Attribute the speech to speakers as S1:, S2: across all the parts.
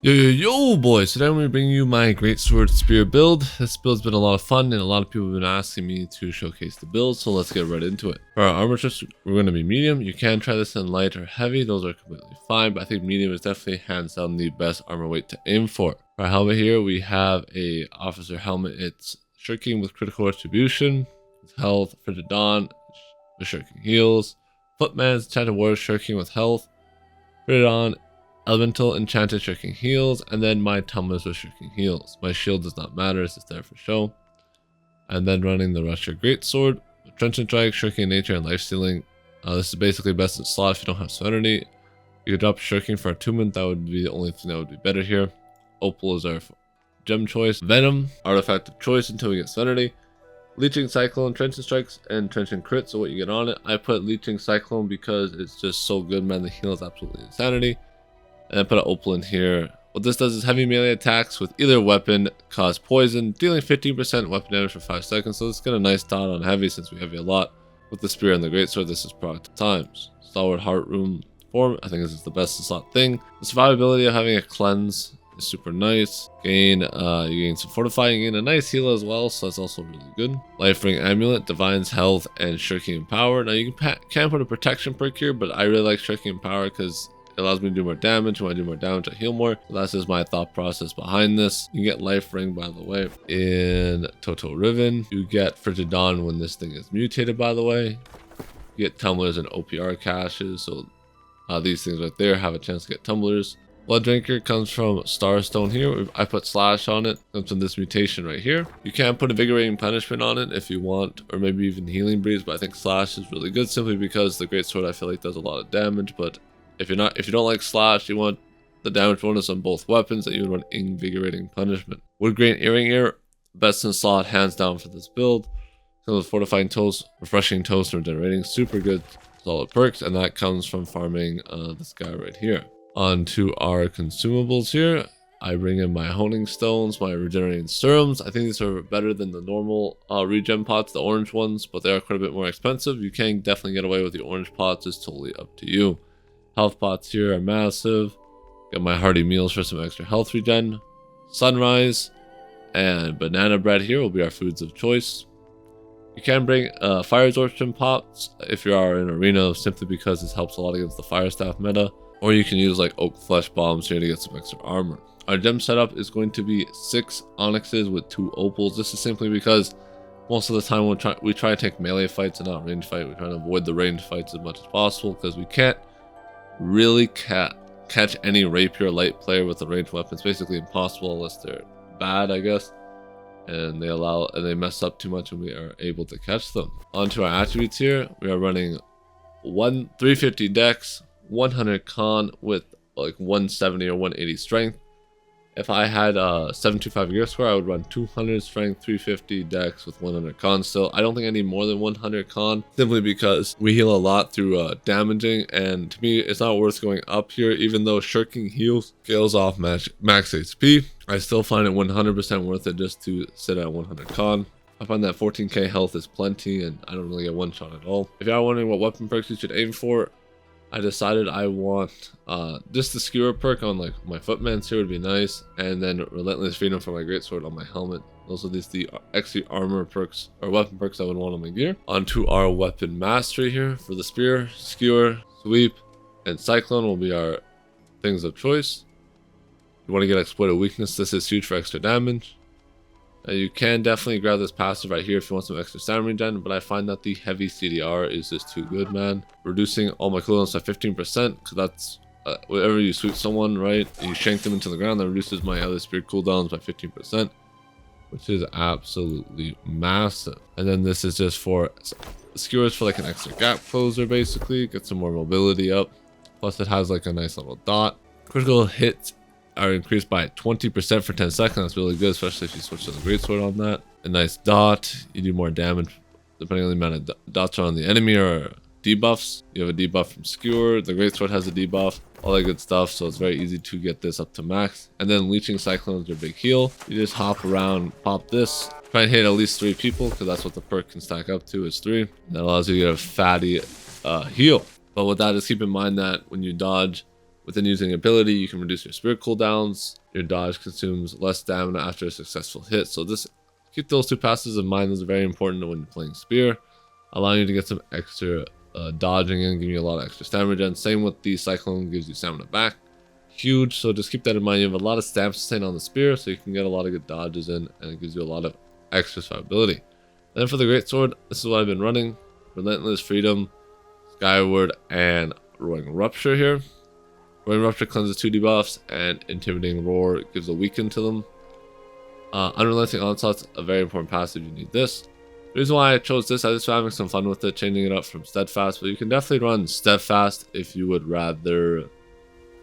S1: Yo boys, today I'm going to bring you my Greatsword Spear build. This build's been a lot of fun and a lot of people have been asking me to showcase the build, so let's get right into it. For our armor chips, we're going to be medium. You can try this in light or heavy, those are completely fine, but I think medium is definitely hands down the best armor weight to aim for. For our helmet here, we have a officer helmet. It's shirking with critical retribution, with health, frigid dawn, with shirking heals, footman's enchanted warrior shirking with health, frigid dawn, elemental enchanted shirking heals, and then my tumblers with shirking heals. My shield does not matter, it's just there for show. And then running the Rusher Greatsword, Trenchant Strike, shirking nature, and life stealing. This is basically best in slot if you don't have Serenity. You could drop shirking for attunement, that would be the only thing that would be better here. Opal is our gem choice. Venom, artifact of choice until we get Serenity. Leeching Cyclone, Trenchant Strikes, and Trenchant Crit, so what you get on it. I put Leeching Cyclone because it's just so good, man. The heal is absolutely insanity. And I put an opal in here. What this does is heavy melee attacks with either weapon cause poison, dealing 15% weapon damage for 5 seconds. So let's get a nice dot on heavy since we heavy a lot. With the spear and the greatsword, this is proc times. Stalwart Heart Room form, I think this is the best slot thing. The survivability of having a cleanse is super nice. You gain some fortifying, you gain a nice heal as well, so that's also really good. Life Ring Amulet, Divine's Health, and Shirking and Power. Now you can put a protection perk here, but I really like Shirking and Power because it allows me to do more damage. When I do more damage, I heal more. So that's just my thought process behind this. You get Life Ring, by the way. In Toto Riven, you get Frigid Dawn when this thing is mutated, by the way. You get tumblers and OPR caches. So these things right there have a chance to get tumblers. Blood Drinker comes from Starstone here. I put Slash on it. Comes from this mutation right here. You can put Invigorating Punishment on it if you want, or maybe even Healing Breeze, but I think Slash is really good simply because the Greatsword I feel like does a lot of damage, but if you don't like Slash, you want the damage bonus on both weapons, that you would run Invigorating Punishment. Wood Grain Earring Ear, best in slot, hands down for this build. Comes with Fortifying Toast, Refreshing Toast, and Regenerating. Super good, solid perks, and that comes from farming this guy right here. On to our consumables here. I bring in my Honing Stones, my Regenerating Serums. I think these are better than the normal regen pots, the orange ones, but they are quite a bit more expensive. You can definitely get away with the orange pots, it's totally up to you. Health pots here are massive. Got my hearty meals for some extra health regen. Sunrise and banana bread here will be our foods of choice. You can bring fire absorption pots if you are in arena, simply because this helps a lot against the fire staff meta. Or you can use like oak flesh bombs here to get some extra armor. Our gem setup is going to be 6 onyxes with 2 opals. This is simply because most of the time we try to take melee fights and not range fight. We try to avoid the range fights as much as possible because we can't really catch any rapier light player with a ranged weapon. It's basically impossible unless they're bad, I guess, and they mess up too much and we are able to catch them. Onto our attributes here, we are running 350 dex, 100 con with like 170 or 180 strength. If I had 725 gear score, I would run 200 strength, 350 dex with 100 con still. I don't think I need more than 100 con, simply because we heal a lot through damaging, and to me, it's not worth going up here. Even though shirking heals scales off max HP, I still find it 100% worth it just to sit at 100 con. I find that 14k health is plenty, and I don't really get one shot at all. If you are wondering what weapon perks you should aim for, I decided I want just the skewer perk on like my footman's here would be nice, and then Relentless Freedom for my greatsword on my helmet. Those are the extra armor perks or weapon perks I would want on my gear. Onto our weapon mastery here. For the spear, skewer, sweep, and cyclone will be our things of choice. You want to get exploited weakness. This is huge for extra damage. You can definitely grab this passive right here if you want some extra stamina regen, but I find that the heavy CDR is just too good, man. Reducing all my cooldowns by 15%, because that's whenever you sweep someone, right, and you shank them into the ground, that reduces my other spear cooldowns by 15%, which is absolutely massive. And then this is just for skewers for like an extra gap closer, basically. Get some more mobility up. Plus it has like a nice little dot. Critical hits are increased by 20% for 10 seconds. That's really good, especially if you switch to the greatsword on that. A nice dot. You do more damage depending on the amount of dots are on the enemy or debuffs. You have a debuff from skewer. The greatsword has a debuff. All that good stuff. So it's very easy to get this up to max. And then leeching cyclone is your big heal. You just hop around, pop this. Try and hit at least 3 people, because that's what the perk can stack up to, is 3. And that allows you to get a fatty heal. But with that, just keep in mind that when you dodge, Within using ability, you can reduce your spear cooldowns. Your dodge consumes less stamina after a successful hit. So keep those two passives in mind. Those are very important when playing spear, allowing you to get some extra dodging in, giving you a lot of extra stamina gen. Same with the cyclone, gives you stamina back. Huge. So just keep that in mind. You have a lot of stamina sustain on the spear, so you can get a lot of good dodges in, and it gives you a lot of extra survivability. And then for the Greatsword, this is what I've been running: Relentless Freedom, Skyward, and Roaring Rupture here. Roaring Rupture cleanses 2 debuffs, and Intimidating Roar gives a weaken to them. Unrelenting Onslaught's a very important passive. You need this. The reason why I chose this, I was just having some fun with it, changing it up from Steadfast, but you can definitely run Steadfast if you would rather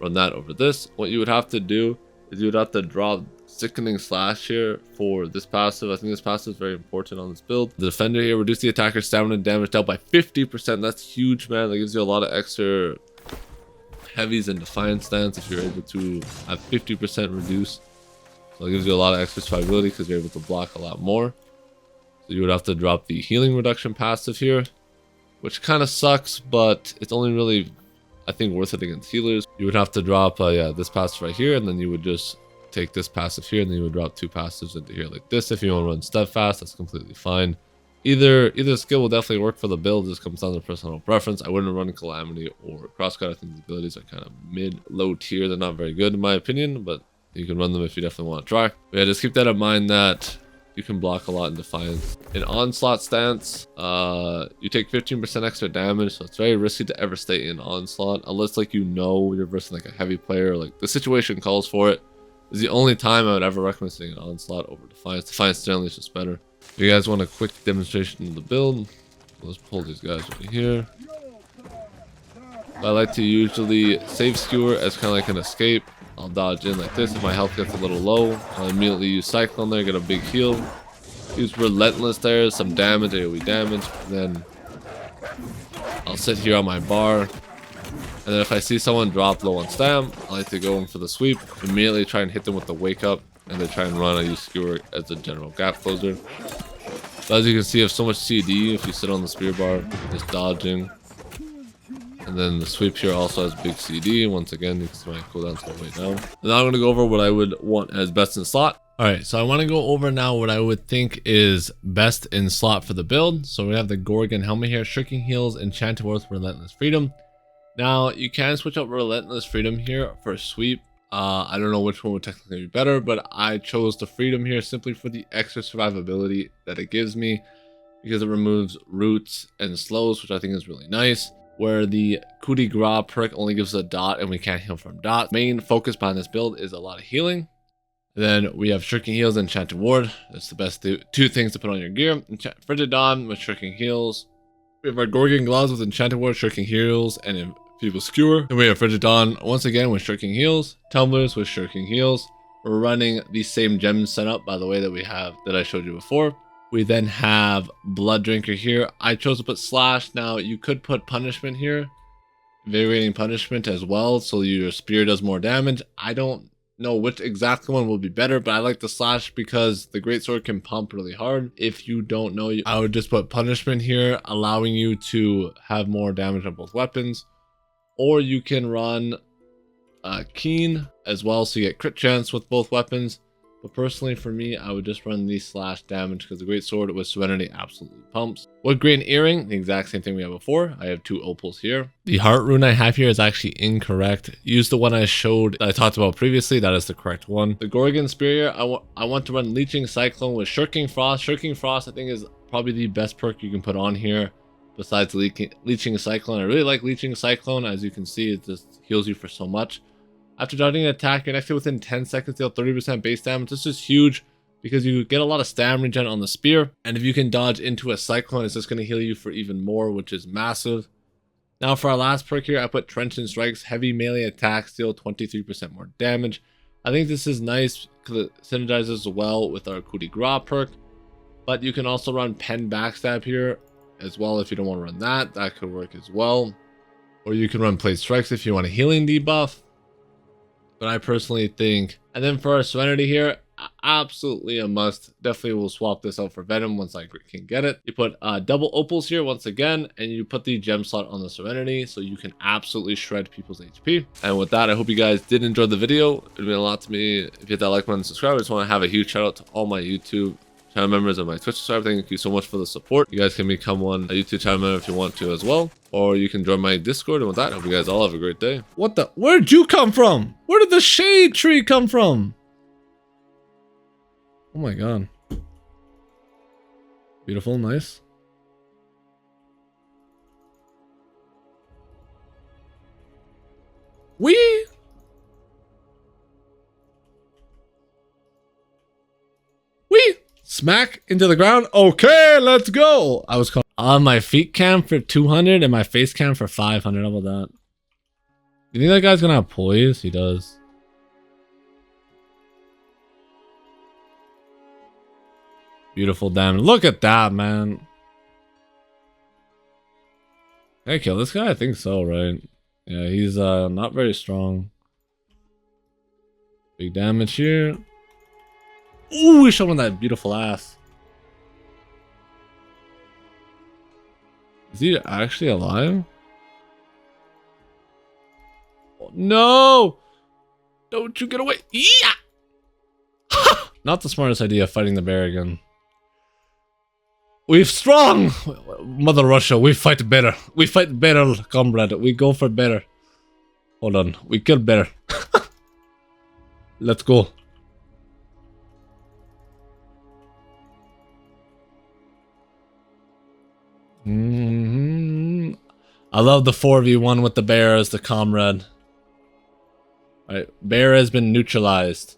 S1: run that over this. What you would have to do is you would have to drop Sickening Slash here for this passive. I think this passive is very important on this build. The Defender here, reduce the attacker's stamina and damage dealt by 50%. That's huge, man. That gives you a lot of extra heavies and Defiance stance if you're able to have 50% reduce. So it gives you a lot of extra survivability because you're able to block a lot more. So you would have to drop the healing reduction passive here, which kind of sucks, but it's only really, I think, worth it against healers. You would have to drop this passive right here, and then you would just take this passive here, and then you would drop 2 passives into here like this. If you want to run Steadfast, that's completely fine. Either skill will definitely work for the build. This comes down to personal preference. I wouldn't run Calamity or Crosscut. I think these abilities are kind of mid-low tier. They're not very good in my opinion, but you can run them if you definitely want to try. But yeah, just keep that in mind that you can block a lot in Defiance. In Onslaught stance, you take 15% extra damage, so it's very risky to ever stay in Onslaught unless you're versing like a heavy player, like the situation calls for it. It's the only time I would ever recommend staying in Onslaught over Defiance. Defiance generally is just better. If you guys want a quick demonstration of the build, let's pull these guys over here. I like to usually save Skewer as kind of like an escape. I'll dodge in like this. If my health gets a little low, I'll immediately use Cyclone there, get a big heal. Use Relentless there, some damage, AoE damage. And then I'll sit here on my bar. And then if I see someone drop low on stam, I like to go in for the sweep. Immediately try and hit them with the wake up. And then try and run. I use Skewer as a general gap closer. So as you can see, I have so much CD if you sit on the spear bar, just dodging. And then the sweep here also has big CD. Once again, you can see my cooldowns all the way down. And now I'm going to go over what I would want as best in slot. Alright, so I want to go over now what I would think is best in slot for the build. So we have the Gorgon helmet here, Shrinking Heels, Enchanted Worth, Relentless Freedom. Now, you can switch out Relentless Freedom here for a sweep. I don't know which one would technically be better, but I chose the Freedom here simply for the extra survivability that it gives me, because it removes roots and slows, which I think is really nice. Where the Coup de Grace perk only gives a dot and we can't heal from dots. Main focus behind this build is a lot of healing. And then we have Shrinking Heels and Enchanted Ward. That's the best 2 things to put on your gear. Frigid Dawn with Shrinking Heels. We have our Gorgon Gloves with Enchanted Ward, Shrinking Heels, and Feeble Skewer. Then we have Frigid Dawn once again with Shrinking Heels. Tumblers with Shrinking Heels. We're running the same gem setup, by the way, that I showed you before. We then have Blood Drinker here. I chose to put Slash. Now, you could put Punishment here. Varying Punishment as well, so your spear does more damage. I don't know which exact one will be better, but I like the Slash because the Greatsword can pump really hard. If you don't know, I would just put Punishment here, allowing you to have more damage on both weapons. Or you can run Keen as well, so you get crit chance with both weapons. But personally, for me, I would just run the Slash damage because the Greatsword with Serenity absolutely pumps. Wood Grain Earring, the exact same thing we had before. I have 2 opals here. The Heart Rune I have here is actually incorrect. Use the one I talked about previously. That is the correct one. The Gorgon Spear, I want to run Leeching Cyclone with Shirking Frost. Shirking Frost, I think, is probably the best perk you can put on here besides Leeching Cyclone. I really like Leeching Cyclone. As you can see, it just heals you for so much. After dodging an attack, you're next to within 10 seconds, deal 30% base damage. This is huge because you get a lot of stamina regen on the spear. And if you can dodge into a Cyclone, it's just going to heal you for even more, which is massive. Now for our last perk here, I put Trenchant Strikes. Heavy melee attacks deal 23% more damage. I think this is nice because it synergizes well with our Coup de Grace perk. But you can also run Pen Backstab here as well if you don't want to run that. That could work as well. Or you can run Plate Strikes if you want a healing debuff. But I personally think, and then for our Serenity here, absolutely a must. Definitely will swap this out for Venom once I can get it. You put double opals here once again, and you put the gem slot on the Serenity, so you can absolutely shred people's HP. And with that, I hope you guys did enjoy the video. It meant a lot to me if you hit that like button and subscribe. I just want to have a huge shout out to all my YouTube channel members and my Twitch subscribers. Thank you so much for the support. You guys can become a YouTube channel member if you want to as well, or you can join my Discord. And with that, I hope you guys all have a great day. What the? Where'd you come from? Where did the shade tree come from? Oh my god. Beautiful, nice. We smack into the ground. Okay, let's go. I was on my feet cam for 200 and my face cam for 500. How about that? You think that guy's gonna have poise? He does. Beautiful damage. Look at that, man. Can I kill this guy? I think so, right? Yeah, he's not very strong. Big damage here. Ooh, we showed him that beautiful ass. Is he actually alive? Oh, no! Don't you get away! Yeah! Not the smartest idea, fighting the bear again. We've strong! Mother Russia, we fight better. We fight better, comrade. We go for better. Hold on, we kill better. Let's go. I love the 4v1 with the bear as the comrade. Alright, bear has been neutralized.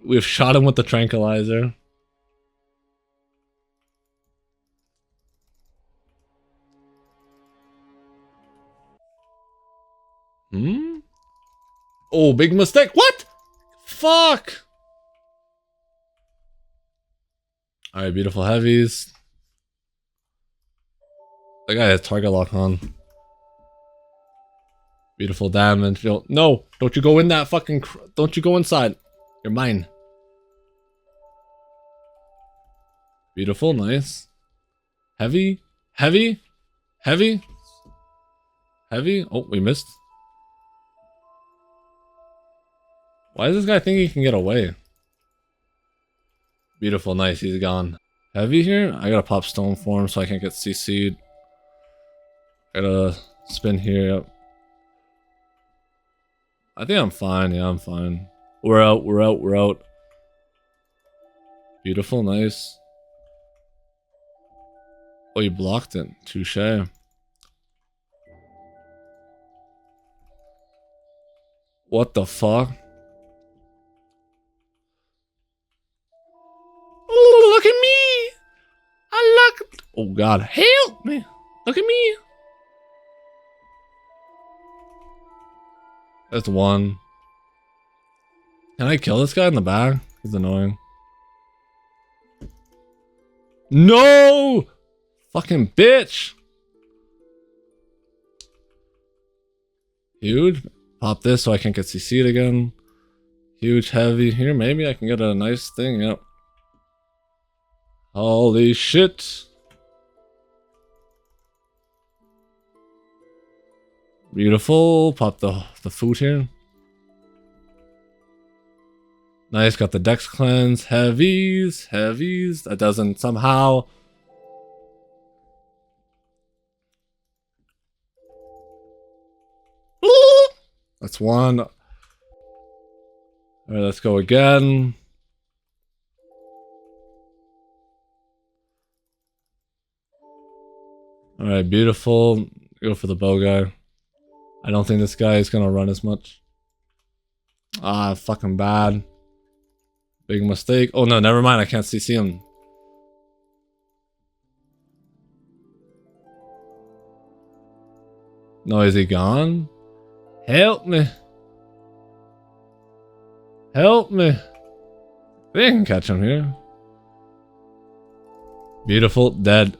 S1: We've shot him with the tranquilizer. Oh, big mistake. What? Fuck. Alright, beautiful heavies. That guy has target lock on. Beautiful damage. No, don't you go in that fucking... Don't you go inside. You're mine. Beautiful, nice. Heavy, heavy, heavy, heavy. Oh, we missed. Why does this guy think he can get away? Beautiful, nice, he's gone. Heavy here? I gotta pop stone form so I can't get CC'd. Gotta spin here, yep. I think I'm fine, yeah, I'm fine. We're out, we're out, we're out. Beautiful, nice. Oh, you blocked it. Touche. What the fuck? Oh, look at me! I look. Oh god, help me! Look at me! That's one. Can I kill this guy in the back? He's annoying. No! Fucking bitch! Huge. Pop this so I can't get CC'd again. Huge, heavy. Here, maybe I can get a nice thing. Yep. Holy shit. Beautiful. Pop the food here. Nice. Got the Dex cleanse. Heavies. Heavies. That doesn't somehow... That's one. Alright, let's go again. Alright, beautiful. Go for the bow guy. I don't think this guy is gonna run as much. Ah, fucking bad. Big mistake. Oh no, never mind. I can't see him. No, is he gone? Help me. Help me. They can catch him here. Beautiful. Dead.